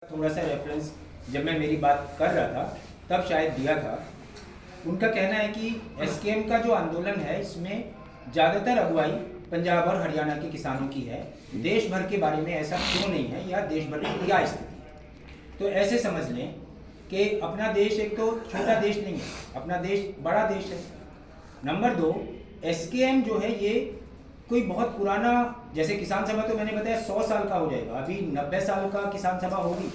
थोड़ा सा रेफरेंस जब मैं मेरी बात कर रहा था तब शायद दिया था। उनका कहना है कि एसकेएम का जो आंदोलन है इसमें ज़्यादातर अगुवाई पंजाब और हरियाणा के किसानों की है, देश भर के बारे में ऐसा क्यों नहीं है या देश भर में क्या स्थिति है। तो ऐसे समझ लें कि अपना देश एक तो छोटा देश नहीं है, अपना देश बड़ा देश है। नंबर 2, एसकेएम जो है ये कोई बहुत पुराना, जैसे किसान सभा तो मैंने बताया 100 साल का हो जाएगा, अभी 90 साल का किसान सभा होगी,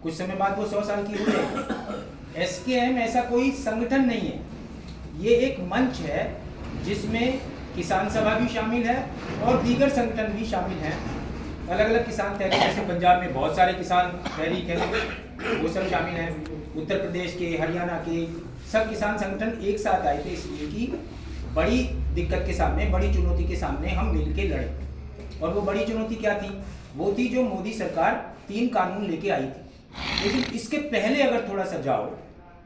कुछ समय बाद वो 100 साल की हो जाएगी। एसकेएम ऐसा कोई संगठन नहीं है, ये एक मंच है जिसमें किसान सभा भी शामिल है और दीगर संगठन भी शामिल हैं। अलग अलग किसान तहरीक, जैसे पंजाब में बहुत सारे किसान तहरीक है, वो सब शामिल हैं। उत्तर प्रदेश के, हरियाणा के सब किसान संगठन एक साथ आए थे इसलिए कि बड़ी दिक्कत के सामने, बड़ी चुनौती के सामने हम मिलके लड़े। और वो बड़ी चुनौती क्या थी? वो थी जो मोदी सरकार 3 कानून लेके आई थी। लेकिन इसके पहले अगर थोड़ा सा जाओ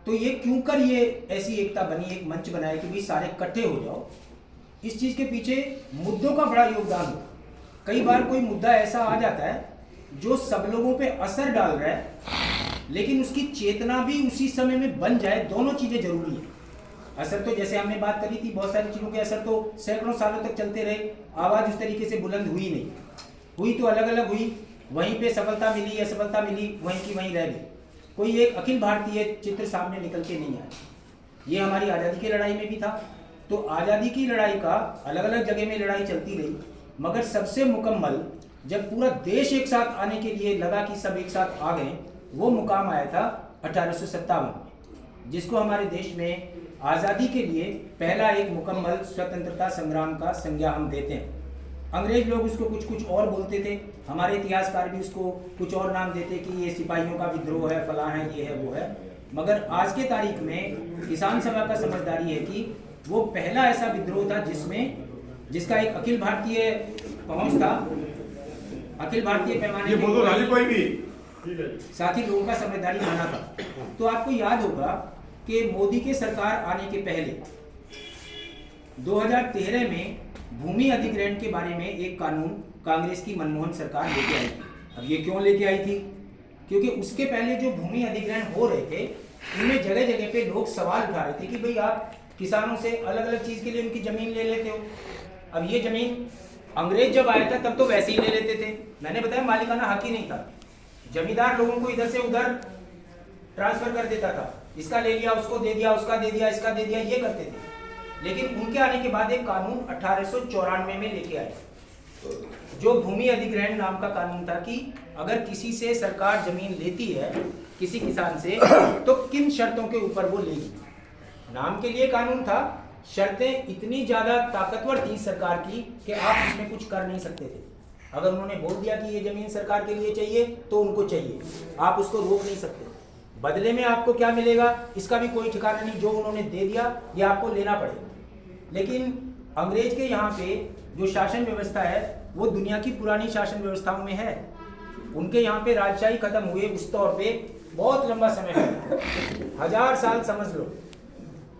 तो ये क्यों कर ये ऐसी एकता बनी, एक मंच बनाया कि भाई सारे इकट्ठे हो जाओ। इस चीज़ के पीछे मुद्दों का बड़ा योगदान हो। कई बार कोई मुद्दा ऐसा आ जाता है जो सब लोगों पे असर डाल रहा है, लेकिन उसकी चेतना भी उसी समय में बन जाए, दोनों चीज़ें जरूरी है। असर तो जैसे हमने बात करी थी, बहुत सारी चीज़ों के असर तो सैकड़ों सालों तक चलते रहे, आवाज़ उस तरीके से बुलंद हुई नहीं, हुई तो अलग अलग हुई, वहीं पे सफलता मिली, असफलता मिली, वहीं की वहीं रह गई। कोई एक अखिल भारतीय चित्र सामने निकल के नहीं आया। ये हमारी आज़ादी की लड़ाई में भी था। तो आज़ादी की लड़ाई का अलग अलग जगह में लड़ाई चलती रही, मगर सबसे मुकम्मल जब पूरा देश एक साथ आने के लिए लगा कि सब एक साथ आ गए, वो मुकाम आया था 1857 में, जिसको हमारे देश में आज़ादी के लिए पहला एक मुकम्मल स्वतंत्रता संग्राम का संज्ञा हम देते हैं। अंग्रेज लोग उसको कुछ कुछ और बोलते थे, हमारे इतिहासकार भी उसको कुछ और नाम देते कि ये सिपाहियों का विद्रोह है, फलां है, ये है, वो है। मगर आज के तारीख में किसान सभा का समझदारी है कि वो पहला ऐसा विद्रोह था जिसका एक अखिल भारतीय पहुंच था, अखिल भारतीय पैमाने पे साथ ही लोगों का समझदारी माना था। तो आपको याद होगा कि मोदी के सरकार आने के पहले 2013 में भूमि अधिग्रहण के बारे में एक कानून कांग्रेस की मनमोहन सरकार लेके आई थी। अब ये क्यों लेके आई थी? क्योंकि उसके पहले जो भूमि अधिग्रहण हो रहे थे उनमें जगह जगह पे लोग सवाल उठा रहे थे कि भाई आप किसानों से अलग अलग चीज़ के लिए उनकी ज़मीन ले लेते हो। अब ये ज़मीन अंग्रेज जब आया था तब तो वैसे ही ले लेते थे, मैंने बताया मालिकाना हक ही नहीं था। जमींदार लोगों को इधर से उधर ट्रांसफर कर देता था, इसका ले लिया, उसको दे दिया, उसका दे दिया, इसका दे दिया, ये करते थे। लेकिन उनके आने के बाद एक कानून 1894 में लेके आए, जो भूमि अधिग्रहण नाम का कानून था कि अगर किसी से सरकार जमीन लेती है, किसी किसान से, तो किन शर्तों के ऊपर वो लेगी। नाम के लिए कानून था, शर्तें इतनी ज्यादा ताकतवर थी सरकार की कि आप इसमें कुछ कर नहीं सकते थे। अगर उन्होंने बोल दिया कि ये जमीन सरकार के लिए चाहिए तो उनको चाहिए, आप उसको रोक नहीं सकते। बदले में आपको क्या मिलेगा इसका भी कोई ठिकाना नहीं, जो उन्होंने दे दिया ये आपको लेना पड़ेगा। लेकिन अंग्रेज के यहाँ पे जो शासन व्यवस्था है वो दुनिया की पुरानी शासन व्यवस्थाओं में है। उनके यहाँ पे राजशाही खत्म हुए उस तौर पे बहुत लंबा समय है, 1000 साल समझ लो।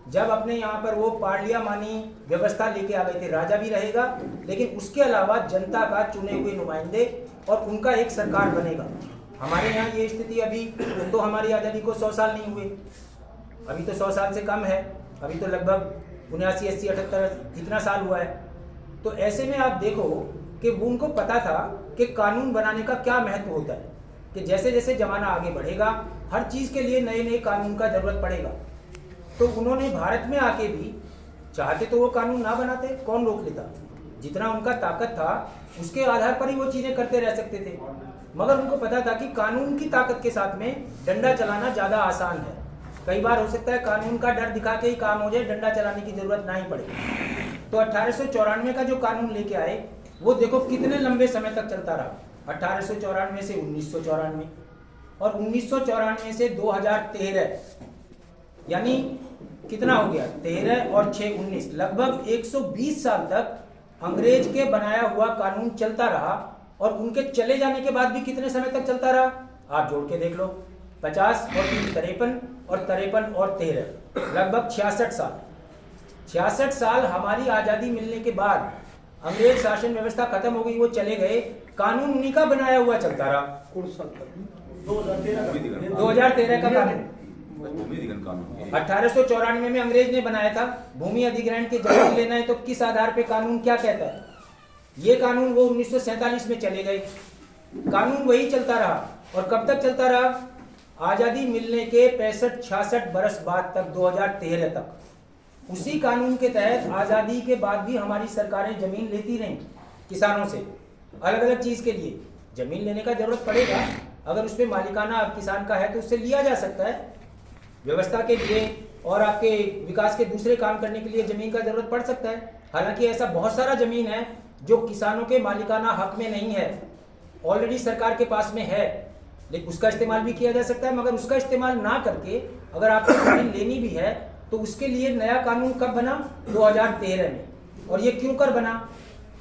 जब अपने यहाँ पर वो पार्लियामानी व्यवस्था लेके आ गए थे, राजा भी रहेगा लेकिन उसके अलावा जनता का चुने हुए नुमाइंदे और उनका एक सरकार बनेगा। हमारे यहाँ ये स्थिति अभी तो हमारी आज़ादी को 100 साल नहीं हुए, अभी तो 100 साल से कम है, अभी तो लगभग 79, 80, 78 इतना साल हुआ है। तो ऐसे में आप देखो कि उनको पता था कि कानून बनाने का क्या महत्व होता है, कि जैसे जैसे जमाना आगे बढ़ेगा हर चीज़ के लिए नए नए कानून का जरूरत पड़ेगा। तो उन्होंने भारत में आके भी चाहते तो वो कानून ना बनाते, कौन रोक लेता। जितना उनका ताकत था उसके आधार पर ही वो चीज़ें करते रह सकते थे, मगर उनको पता था कि कानून की ताकत के साथ में डंडा चलाना ज़्यादा आसान है। कई बार हो सकता है कानून का डर दिखा के ही काम हो जाए, डंडा चलाने की जरूरत ना ही पड़े। तो 1894 का जो कानून लेके आए वो देखो कितने लंबे समय तक चलता रहा, 1894 से 1994 और 1994 से 2013, यानी कितना हो गया, 13 और 6 19, लगभग 120 साल तक अंग्रेज के बनाया हुआ कानून चलता रहा। और उनके चले जाने के बाद भी कितने समय तक चलता रहा, आप जोड़ के देख लो, 50 और 3 53 और 53 और 13, लगभग 66 साल। 66 साल हमारी आज़ादी मिलने के बाद अंग्रेज शासन व्यवस्था खत्म हो गई, वो चले गए, कानून उन्हीं का बनाया हुआ चलता रहा। 2013 का कानून, 1894 में अंग्रेज ने बनाया था। भूमि अधिग्रहण के जमीन लेना है तो किस आधार पे कानून क्या कहता है, ये कानून वो 1947 में चले गए, कानून वही चलता रहा। और कब तक चलता रहा? आजादी मिलने के 65-66 बरस बाद तक, 2013 तक। उसी कानून के तहत आजादी के बाद भी हमारी सरकारें जमीन लेती रहीं किसानों से, अलग अलग चीज के लिए। जमीन लेने का जरूरत पड़ेगा, अगर उस पर मालिकाना किसान का है तो उससे लिया जा सकता है। व्यवस्था के लिए और आपके विकास के दूसरे काम करने के लिए जमीन का जरूरत पड़ सकता है। हालांकि ऐसा बहुत सारा जमीन है जो किसानों के मालिकाना हक में नहीं है, ऑलरेडी सरकार के पास में है, लेकिन उसका इस्तेमाल भी किया जा सकता है। मगर उसका इस्तेमाल ना करके अगर आपको जमीन लेनी भी है तो उसके लिए नया कानून कब बना? 2013 में। और ये क्यों कर बना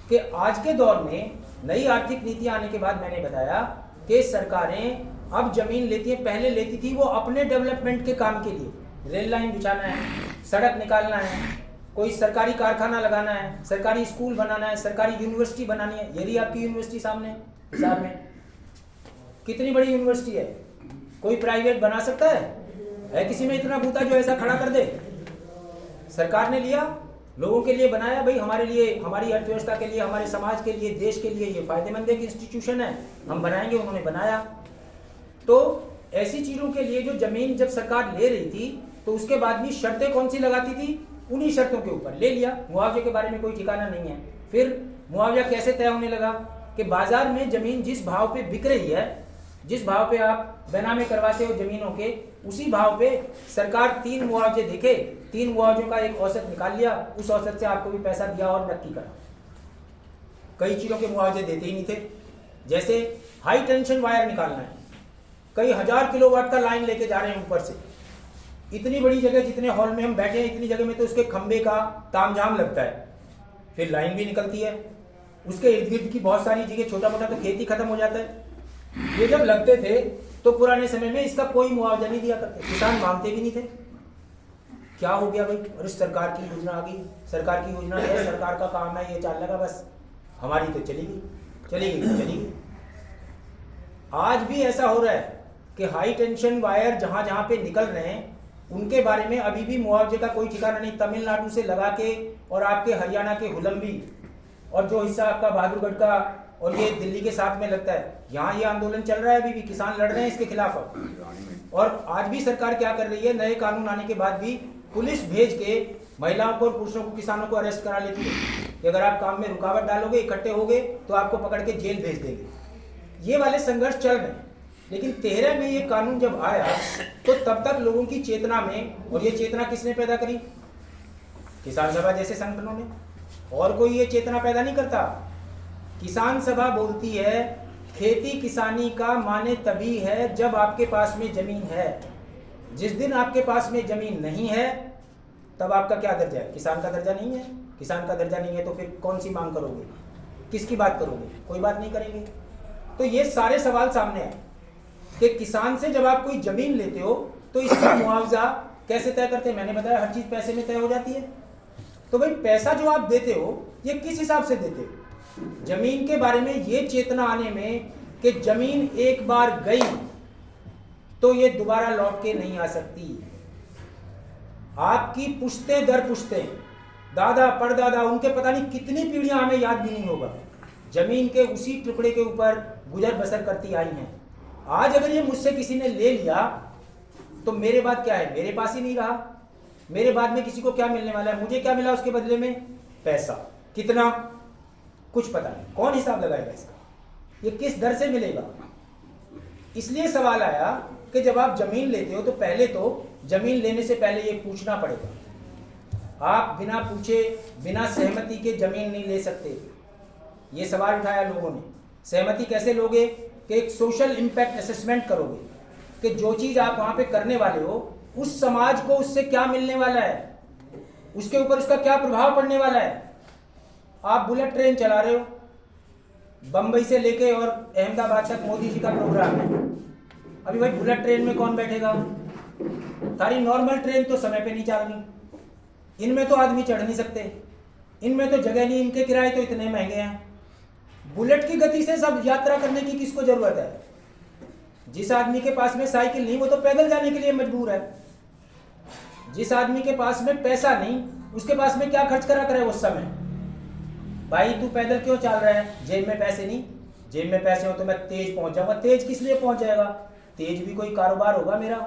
कि आज के दौर में नई आर्थिक नीतियां आने के बाद मैंने बताया कि सरकारें अब जमीन लेती है, पहले लेती थी वो अपने डेवलपमेंट के काम के लिए, रेल लाइन बिछाना है, सड़क निकालना है, कोई सरकारी कारखाना लगाना है, सरकारी स्कूल बनाना है, सरकारी यूनिवर्सिटी बनानी है। ये रही आपकी यूनिवर्सिटी सामने हिसाब में, कितनी बड़ी यूनिवर्सिटी है, कोई प्राइवेट बना सकता है किसी में इतना बूता जो ऐसा खड़ा कर दे? सरकार ने लिया, लोगों के लिए बनाया, भाई हमारे लिए, हमारी अर्थव्यवस्था के लिए, हमारे समाज के लिए, देश के लिए ये फायदेमंद एक इंस्टीट्यूशन है, हम बनाएंगे, उन्होंने बनाया। तो ऐसी चीजों के लिए जो जमीन जब सरकार ले रही थी तो उसके बाद भी शर्तें कौन सी लगाती थी? उन्हीं शर्तों के ऊपर ले लिया। मुआवजे के बारे में कोई ठिकाना नहीं है। फिर मुआवजा कैसे तय होने लगा कि बाजार में जमीन जिस भाव पे बिक रही है, जिस भाव पे आप बेनामे करवाते हो जमीनों के, उसी भाव पे सरकार 3 मुआवजे देखे, 3 मुआवजों का एक औसत निकाल लिया, उस औसत से आपको भी पैसा दिया और नक्की करा। कई चीजों के मुआवजे देते ही नहीं थे, जैसे हाई टेंशन वायर निकालना है, कई 1000 किलोवाट का लाइन लेके जा रहे हैं ऊपर से, इतनी बड़ी जगह, जितने हॉल में हम बैठे हैं इतनी जगह में तो उसके खंबे का तामझाम लगता है। फिर लाइन भी निकलती है, उसके इर्द गिर्द की बहुत सारी जगह, छोटा मोटा तो खेती खत्म हो जाता है। ये जब लगते थे तो पुराने समय में इसका कोई मुआवजा नहीं दिया करते, किसान मांगते भी नहीं थे। क्या हो गया भाई? अरे सरकार की योजना आ गई, सरकार की योजना है, सरकार का काम है, ये चाल लगा, बस हमारी तो चली गई। आज भी ऐसा हो रहा है कि हाई टेंशन वायर जहां जहां पे निकल रहे हैं उनके बारे में अभी भी मुआवजे का कोई ठिकाना नहीं। तमिलनाडु से लगा के और आपके हरियाणा के हुलम्बी और जो हिस्सा आपका बहादुरगढ़ का और ये दिल्ली के साथ में लगता है, यहाँ ये आंदोलन चल रहा है, अभी भी किसान लड़ रहे हैं इसके खिलाफ। और आज भी सरकार क्या कर रही है, नए कानून आने के बाद भी पुलिस भेज के महिलाओं को और पुरुषों को, किसानों को अरेस्ट करा लेती है कि अगर आप काम में रुकावट डालोगे, इकट्ठे होगे तो आपको पकड़ के जेल भेज देंगे। ये वाले संघर्ष चल रहे हैं। लेकिन 13 में ये कानून जब आया तो तब तक लोगों की चेतना में, और ये चेतना किसने पैदा करी? किसान सभा जैसे संगठनों ने। और कोई ये चेतना पैदा नहीं करता। किसान सभा बोलती है खेती किसानी का माने तभी है जब आपके पास में जमीन है। जिस दिन आपके पास में जमीन नहीं है तब आपका क्या दर्जा है? किसान का दर्जा नहीं है। किसान का दर्जा नहीं है तो फिर कौन सी मांग करोगे, किसकी बात करोगे? कोई बात नहीं करेंगे। तो ये सारे सवाल सामने आए कि किसान से जब आप कोई जमीन लेते हो तो इसका मुआवजा कैसे तय करते हैं? मैंने बताया हर चीज पैसे में तय हो जाती है। तो भाई पैसा जो आप देते हो ये किस हिसाब से देते हो? जमीन के बारे में ये चेतना आने में कि जमीन एक बार गई तो ये दोबारा लौट के नहीं आ सकती। आपकी पुश्ते दर पुश्ते, दादा परदादा, उनके पता नहीं कितनी पीढ़ियां हमें याद भी नहीं होगा, जमीन के उसी टुकड़े के ऊपर गुजर बसर करती आई हैं। आज अगर ये मुझसे किसी ने ले लिया तो मेरे बाद क्या है? मेरे पास ही नहीं रहा। मेरे बाद में किसी को क्या मिलने वाला है? मुझे क्या मिला उसके बदले में? पैसा। कितना? कुछ पता नहीं। कौन हिसाब लगाएगा इसका? ये किस दर से मिलेगा? इसलिए सवाल आया कि जब आप जमीन लेते हो तो पहले तो जमीन लेने से पहले ये पूछना पड़ेगा। आप बिना पूछे, बिना सहमति के जमीन नहीं ले सकते। ये सवाल उठाया लोगों ने। सहमति कैसे लोगे? कि एक सोशल इंपैक्ट असेसमेंट करोगे कि जो चीज आप वहां पे करने वाले हो उस समाज को उससे क्या मिलने वाला है, उसके ऊपर उसका क्या प्रभाव पड़ने वाला है। आप बुलेट ट्रेन चला रहे हो, बंबई से लेके और अहमदाबाद तक मोदी जी का प्रोग्राम है। अभी भाई बुलेट ट्रेन में कौन बैठेगा? सारी नॉर्मल ट्रेन तो समय पे नहीं चल रही, इनमें तो आदमी चढ़ नहीं सकते, इनमें तो जगह नहीं, इनके किराए तो इतने महंगे हैं। बुलेट की गति से सब यात्रा करने की किसको जरूरत है? जिस आदमी के पास में साइकिल नहीं वो तो पैदल जाने के लिए मजबूर है। जिस आदमी के पास में पैसा नहीं उसके पास में क्या खर्च करा करे उस समय? भाई तू पैदल क्यों चल रहा है? जेब में पैसे नहीं? जेब में पैसे हो तो मैं तेज पहुंच जाऊंगा। तेज किस लिए पहुंच जाएगा? तेज भी कोई कारोबार होगा मेरा।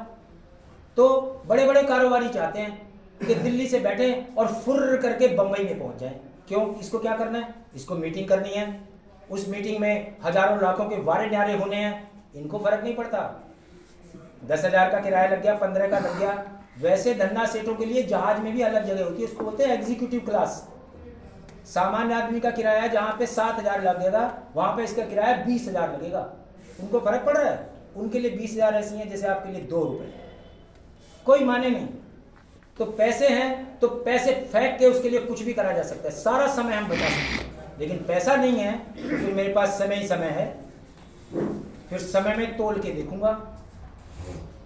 तो बड़े बड़े कारोबारी चाहते हैं कि दिल्ली से बैठे और फुर्र करके बंबई में पहुंच जाए। क्यों? इसको क्या करना है? इसको मीटिंग करनी है। उस मीटिंग में हजारों लाखों के वारे न्यारे होने हैं। इनको फर्क नहीं पड़ता। 10,000 का किराया लग गया, 15 का लग गया। वैसे धन्ना सेठों के लिए जहाज में भी अलग जगह होती है, उसको बोलते हैं एग्जीक्यूटिव क्लास। सामान्य आदमी का किराया जहां पे 7,000 लगेगा वहां पे इसका किराया 20,000 लगेगा। उनको फर्क पड़ रहा है? उनके लिए 20,000 ऐसी है जैसे आपके लिए 2 रुपए। कोई माने नहीं। तो पैसे हैं तो पैसे फेंक के उसके लिए कुछ भी करा जा सकता है, सारा समय हम बचा सकते हैं। लेकिन पैसा नहीं है तो फिर मेरे पास समय ही समय है, फिर समय में तोल के देखूंगा।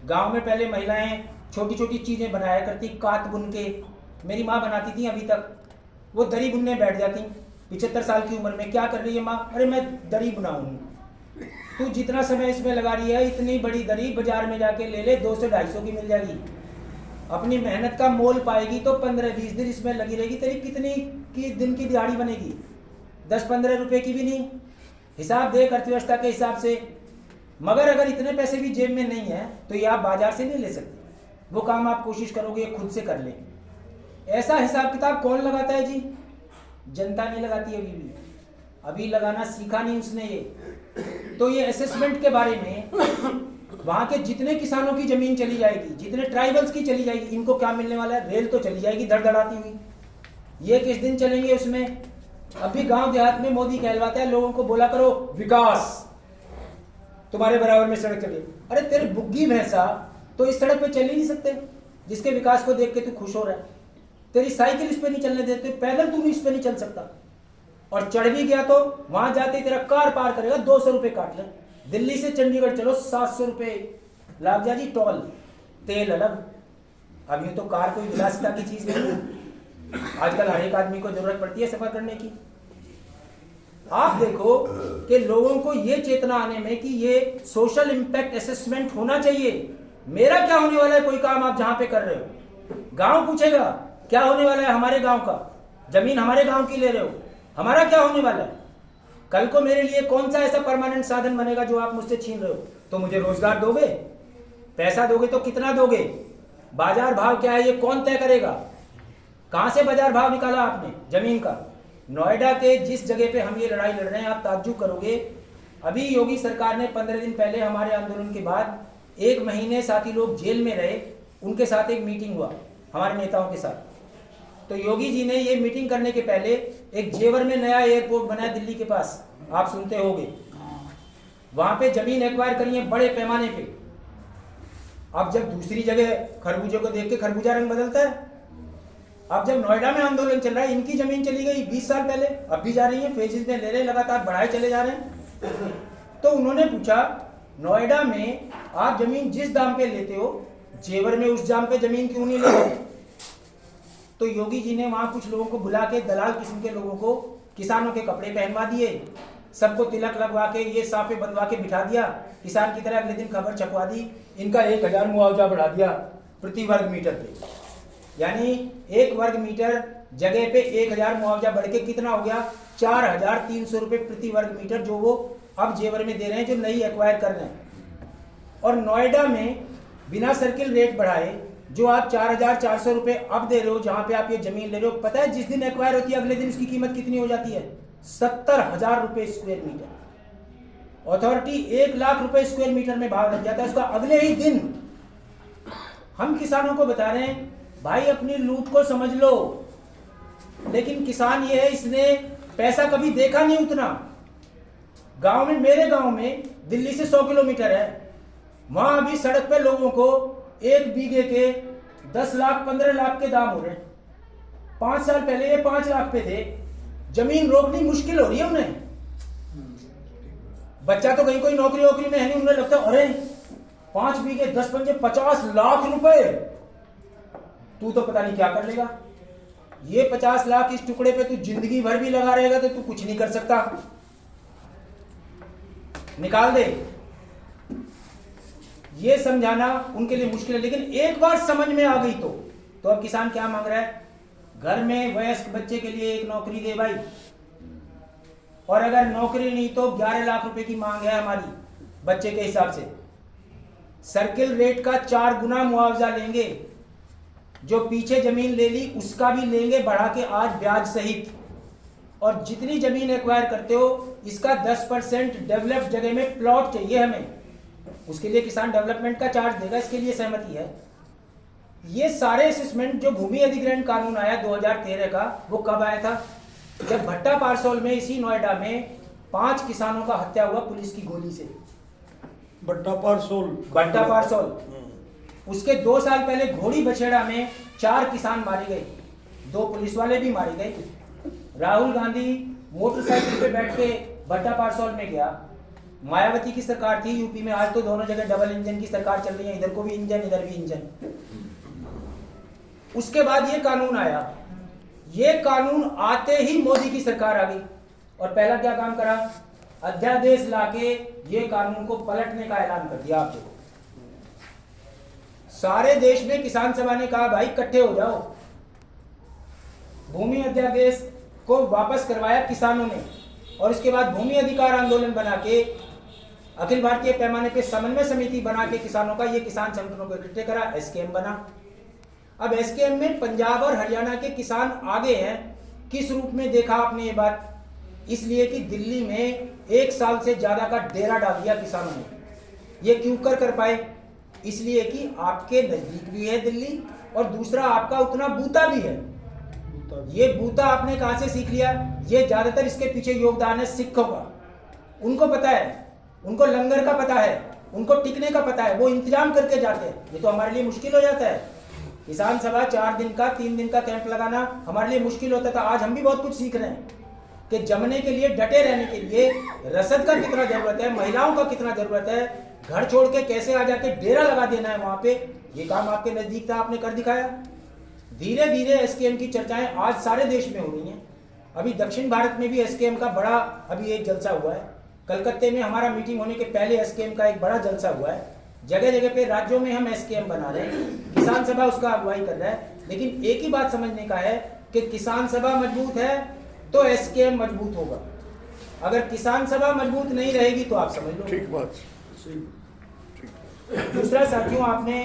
गांव में पहले महिलाएं छोटी छोटी चीजें बनाया करती, कात बुन के। मेरी माँ बनाती थी, अभी तक वो दरी बुनने बैठ जाती 75 साल की उम्र में। क्या कर रही है माँ? अरे मैं दरी बनाऊंगी। तू जितना समय इसमें लगा रही है इतनी बड़ी दरी बाजार में जाके ले ले, 200-250 की मिल जाएगी। अपनी मेहनत का मोल पाएगी तो 15-20 दिन इसमें लगी रहेगी। तेरी कितनी की दिन की दिहाड़ी बनेगी? 10-15 रुपए की भी नहीं। हिसाब देख अर्थव्यवस्था के हिसाब से। मगर अगर इतने पैसे भी जेब में नहीं है तो ये आप बाजार से नहीं ले सकते। वो काम आप कोशिश करोगे खुद से कर लेंगे। ऐसा हिसाब किताब कौन लगाता है जी? जनता नहीं लगाती अभी भी। अभी लगाना सीखा नहीं उसने ये। तो ये असेसमेंट के बारे में वहां के जितने किसानों की जमीन चली जाएगी, जितने ट्राइबल्स की चली जाएगी, इनको क्या मिलने वाला है? रेल तो चली जाएगी धड़धड़ाती हुई। ये किस दिन चलेंगे उसमें? अभी गांव देहात में मोदी कहलवाता है लोगों को बोला करो विकास, तुम्हारे बराबर में सड़क चले। अरे तेरे बुग्गी भैंसा तो इस सड़क पे चल ही नहीं सकते जिसके विकास को देख के तू खुश हो रहा है। तेरी साइकिल इस पे नहीं चलने देते, पैदल तू इस पे नहीं चल सकता। और चढ़ भी गया तो वहां जाते तेरा कार पार करेगा 200 रुपए काट ले। दिल्ली से चंडीगढ़ चलो 700 रुपए लाग जा जी टोल, तेल अलग। अब ये तो कार कोई विलासिता की चीज नहीं है। आजकल हर एक आदमी को जरूरत पड़ती है सफर करने की। आप देखो कि लोगों को ये चेतना आने में कि ये सोशल इंपैक्ट असेसमेंट होना चाहिए। मेरा क्या होने वाला है कोई काम आप जहां पे कर रहे हो? गांव पूछेगा क्या होने वाला है हमारे गांव का? जमीन हमारे गांव की ले रहे हो, हमारा क्या होने वाला है? कल को मेरे लिए कौन सा ऐसा परमानेंट साधन बनेगा जो आप मुझसे छीन रहे हो? तो मुझे रोजगार दोगे? पैसा दोगे तो कितना दोगे? बाजार भाव क्या है ये कौन तय करेगा? कहां से बाजार भाव निकाला आपने जमीन का? नोएडा के जिस जगह पे हम ये लड़ाई लड़ रहे हैं आप ताज्जुब करोगे। अभी योगी सरकार ने 15 दिन पहले हमारे आंदोलन के बाद 1 महीने साथी लोग जेल में रहे, उनके साथ एक मीटिंग हुआ हमारे नेताओं के साथ। तो योगी जी ने ये मीटिंग करने के पहले एक जेवर में नया एयरपोर्ट बनाया दिल्ली के पास, आप सुनते होंगे। वहां पे जमीन एक्वायर करी है बड़े पैमाने पे। अब जब दूसरी जगह खरबूजे को देख के खरबूजा रंग बदलता है। अब जब नोएडा में आंदोलन चल रहा है, इनकी जमीन चली गई 20 साल पहले, अब भी जा रही है, फेजेस में ले रहे, लगातार बढ़ाए चले जा रहे हैं। तो उन्होंने पूछा नोएडा में आप जमीन जिस दाम पे लेते हो जेवर में उस दाम पे जमीन क्यों नहीं ले रहे? तो योगी जी ने वहां कुछ लोगों को बुला के, दलाल किस्म के लोगों को, किसानों के कपड़े पहनवा दिए, सबको तिलक लगवा के ये साफे बंधवा के बिठा दिया, किसान की तरह अगले दिन खबर छपवा दी, इनका 1,000 मुआवजा बढ़ा दिया प्रति वर्ग मीटर पे। यानी 1 वर्ग मीटर जगह पे 1,000 मुआवजा बढ़ के कितना हो गया? 4,300 रुपए प्रति वर्ग मीटर, जो वो अब जेवर में दे रहे हैं जो नई एक्वायर कर रहे हैं। और नोएडा में बिना सर्किल रेट बढ़ाए जो आप 4,400 रुपए अब दे रहे हो, जहां पे आप ये जमीन ले रहे हो, पता है जिस दिन एक्वायर होती है अगले दिन उसकी कीमत कितनी हो जाती है? 70,000 रुपए स्क्वायर मीटर। अथॉरिटी 1 लाख रुपए स्क्वायर मीटर में भाव लग जाता है उसका अगले ही दिन। हम किसानों को बता रहे हैं भाई अपनी लूट को समझ लो। लेकिन किसान ये है, इसने पैसा कभी देखा नहीं उतना। गांव में, मेरे गांव में दिल्ली से 100 किलोमीटर है, वहां भी सड़क पे लोगों को 1 बीघे के 10 लाख 15 लाख के दाम हो रहे हैं। 5 साल पहले ये 5 लाख पे थे। जमीन रोकनी मुश्किल हो रही है उन्हें। बच्चा तो कहीं कोई नौकरी वोकरी में है नहीं, उन्हें लगता है अरे 5 बीघे 10 पंजे 50 लाख रुपए, तू तो पता नहीं क्या कर लेगा। ये 50 लाख इस टुकड़े पे तू जिंदगी भर भी लगा रहेगा तो तू कुछ नहीं कर सकता। निकाल दे, ये समझाना उनके लिए मुश्किल है। लेकिन एक बार समझ में आ गई तो अब किसान क्या मांग रहा है? घर में वयस्क बच्चे के लिए एक नौकरी दे भाई, और अगर नौकरी नहीं तो 11 लाख रुपए की मांग है हमारी बच्चे के हिसाब से। सर्किल रेट का 4 गुना मुआवजा लेंगे, जो पीछे जमीन ले ली उसका भी लेंगे बढ़ा के आज ब्याज सहित, और जितनी जमीन एक्वायर करते हो इसका 10% डेवलप्ड जगह में प्लॉट चाहिए हमें, उसके लिए किसान डेवलपमेंट का चार्ज देगा, इसके लिए सहमति है। ये सारे असेसमेंट जो भूमि अधिग्रहण कानून आया 2013 का, वो कब आया था? जब भट्टा पारसोल में, इसी नोएडा में 5 किसानों का हत्या हुआ पुलिस की गोली से। भट्टा पारसोल। उसके 2 साल पहले घोड़ी बछेड़ा में 4 किसान मारे गए, 2 पुलिस वाले भी मारे गए। राहुल गांधी मोटरसाइकिल पे बैठ के भट्टा पारसोल में गया। मायावती की सरकार थी यूपी में, आज तो दोनों जगह डबल इंजन की सरकार चल रही है, इधर को भी इंजन इधर भी इंजन। उसके बाद ये कानून आया, ये कानून आते ही मोदी की सरकार आ गई, और पहला क्या काम करा? अध्यादेश लाके ये कानून को पलटने का ऐलान कर दिया। आप देखो, सारे देश में किसान सभा ने कहा भाई इकट्ठे हो जाओ, भूमि अध्यादेश को वापस करवाया किसानों ने, और इसके बाद भूमि अधिकार आंदोलन बना के अखिल भारतीय पैमाने पे समन्वय समिति बना के किसानों का, ये किसान संगठनों को इकट्ठे करा, एसकेएम बना। अब एसकेएम में पंजाब और हरियाणा के किसान आगे हैं। किस रूप में देखा आपने ये बात? इसलिए कि दिल्ली में 1 साल से ज्यादा का डेरा डाल दिया किसानों ने। ये क्यों कर पाए? इसलिए कि आपके नजदीक भी है दिल्ली, और दूसरा आपका उतना बूता भी है। ये बूता आपने कहां से सीख लिया? ये ज्यादातर इसके पीछे योगदान है सिखों का। उनको पता है, उनको लंगर का पता है, उनको टिकने का पता है, वो इंतजाम करके जाते हैं। ये तो हमारे लिए मुश्किल हो जाता है। किसान सभा 4 दिन का 3 दिन का कैंप लगाना हमारे लिए मुश्किल होता था। आज हम भी बहुत कुछ सीख रहे हैं कि जमने के लिए, डटे रहने के लिए रसद का कितना जरूरत है, महिलाओं का कितना जरूरत है, घर छोड़ के कैसे आ जाके डेरा लगा देना है वहां पे। ये काम आपके नजदीक था, आपने कर दिखाया। धीरे धीरे एसकेएम की चर्चाएं आज सारे देश में हो रही हैं। अभी दक्षिण भारत में भी एसकेएम का बड़ा अभी एक जलसा हुआ है। कलकत्ते में हमारा मीटिंग होने के पहले एसकेएम का एक बड़ा जलसा हुआ है। जगह जगह पे राज्यों में हम एसकेएम बना रहे हैं, किसान सभा उसका अगुवाई कर रहा है। लेकिन एक ही बात समझने का है कि किसान सभा मजबूत है तो एसकेएम मजबूत होगा। अगर किसान सभा मजबूत नहीं रहेगी तो आप समझ लो। ठीक बात। दूसरा साथियों, आपने